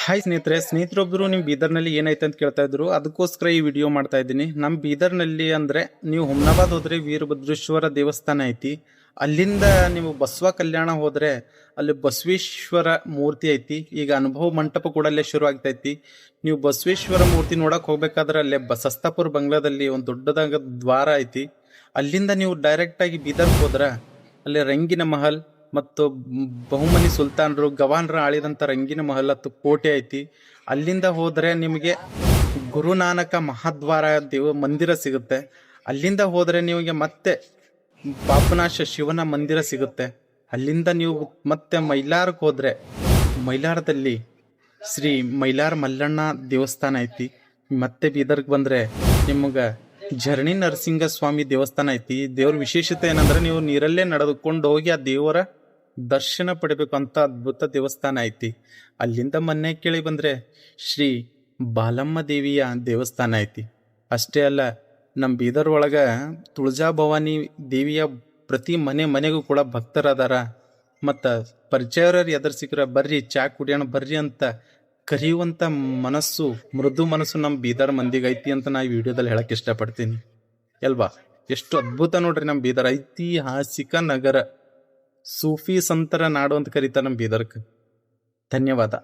Hi ಸ್ನೇಹಿತರೊಬ್ರು ನಿಮ್ಮ ಬೀದರ್ನಲ್ಲಿ ಏನೈತೆ ಅಂತ ಕೇಳ್ತಾ ಇದ್ರು. ಅದಕ್ಕೋಸ್ಕರ ಈ ವಿಡಿಯೋ ಮಾಡ್ತಾ ಇದ್ದೀನಿ. ನಮ್ಮ ಬೀದರ್ನಲ್ಲಿ ಅಂದ್ರೆ ನೀವು ಹುಮ್ನಾಬಾದ್ ಹೋದ್ರೆ ವೀರಭದ್ರೇಶ್ವರ ದೇವಸ್ಥಾನ ಐತಿ. ಅಲ್ಲಿಂದ ನೀವು ಬಸವ ಕಲ್ಯಾಣ ಹೋದ್ರೆ ಅಲ್ಲಿ ಬಸವೇಶ್ವರ ಮೂರ್ತಿ ಐತಿ. ಈಗ ಅನುಭವ ಮಂಟಪ ಕೂಡ ಅಲ್ಲೇ ಶುರು ಆಗ್ತೈತಿ. ನೀವು ಬಸವೇಶ್ವರ ಮೂರ್ತಿ ನೋಡಕ್ ಹೋಗ್ಬೇಕಾದ್ರೆ ಅಲ್ಲೇ ಸಸ್ತಾಪುರ್ ಬಂಗ್ಲಾದಲ್ಲಿ ಒಂದು ದೊಡ್ಡದಾದ ದ್ವಾರ ಐತಿ. ಅಲ್ಲಿಂದ ನೀವು ಡೈರೆಕ್ಟ್ ಆಗಿ ಬೀದರ್ಗೆ ಹೋದ್ರ ಅಲ್ಲಿ ರಂಗಿನ ಮಹಲ್ ಮತ್ತು ಬಹುಮನಿ ಸುಲ್ತಾನರು ಗವಾನ್ರ ಆಳಿದಂಥ ರಂಗಿನ ಮಹಲ್ ಮತ್ತು ಕೋಟೆ ಐತಿ. ಅಲ್ಲಿಂದ ಹೋದರೆ ನಿಮಗೆ ಗುರುನಾನಕ ಮಹಾದ್ವಾರ ಮಂದಿರ ಸಿಗುತ್ತೆ. ಅಲ್ಲಿಂದ ಹೋದರೆ ನಿಮಗೆ ಮತ್ತೆ ಪಾಪನಾಶ ಶಿವನ ಮಂದಿರ ಸಿಗುತ್ತೆ. ಅಲ್ಲಿಂದ ನೀವು ಮತ್ತೆ ಮೈಲಾರಕ್ಕೆ ಹೋದರೆ ಮೈಲಾರದಲ್ಲಿ ಶ್ರೀ ಮೈಲಾರ ಮಲ್ಲಣ್ಣ ದೇವಸ್ಥಾನ ಐತಿ. ಮತ್ತೆ ಬೀದರ್ಗೆ ಬಂದರೆ ನಿಮಗೆ ಝರಣಿ ನರಸಿಂಹ ಸ್ವಾಮಿ ದೇವಸ್ಥಾನ ಐತಿ. ದೇವ್ರ ವಿಶೇಷತೆ ಏನಂದ್ರೆ ನೀವು ನೀರಲ್ಲೇ ನಡೆದುಕೊಂಡು ಹೋಗಿ ಆ ದೇವರ ದರ್ಶನ ಪಡಿಬೇಕು ಅಂತ ಅದ್ಭುತ ದೇವಸ್ಥಾನ ಐತಿ. ಅಲ್ಲಿಂದ ಮೊನ್ನೆ ಕೇಳಿ ಬಂದ್ರೆ ಶ್ರೀ ಬಾಲಮ್ಮ ದೇವಿಯ ದೇವಸ್ಥಾನ ಐತಿ. ಅಷ್ಟೇ ಅಲ್ಲ, ನಮ್ಮ ಬೀದರ್ ಒಳಗ ತುಳಜಾ ಭವಾನಿ ದೇವಿಯ ಪ್ರತಿ ಮನೆಗೂ ಕೂಡ ಭಕ್ತರದಾರ. ಮತ್ತು ಪರಿಚಯವ್ರು ಎದುರು ಸಿಕ್ಕರ ಬರ್ರಿ ಚಾ ಕುಡಿಯೋಣ ಬರ್ರಿ ಅಂತ ಕರೆಯುವಂಥ ಮನಸ್ಸು, ಮೃದು ಮನಸ್ಸು ನಮ್ಮ ಬೀದರ್ ಮಂದಿಗೆ ಐತಿ ಅಂತ ನಾ ಈ ವಿಡಿಯೋದಲ್ಲಿ ಹೇಳಕ್ ಇಷ್ಟಪಡ್ತೀನಿ ಅಲ್ವಾ. ಎಷ್ಟು ಅದ್ಭುತ ನೋಡ್ರಿ ನಮ್ಮ ಬೀದರ್ ಐತಿಹಾಸಿಕ ನಗರ, ಸೂಫಿ ಸಂತರ ನಾಡು ಅಂತ ಕರೀತಾರೆ ನಮ್ಮ ಬೀದರ್ಕ್. ಧನ್ಯವಾದ.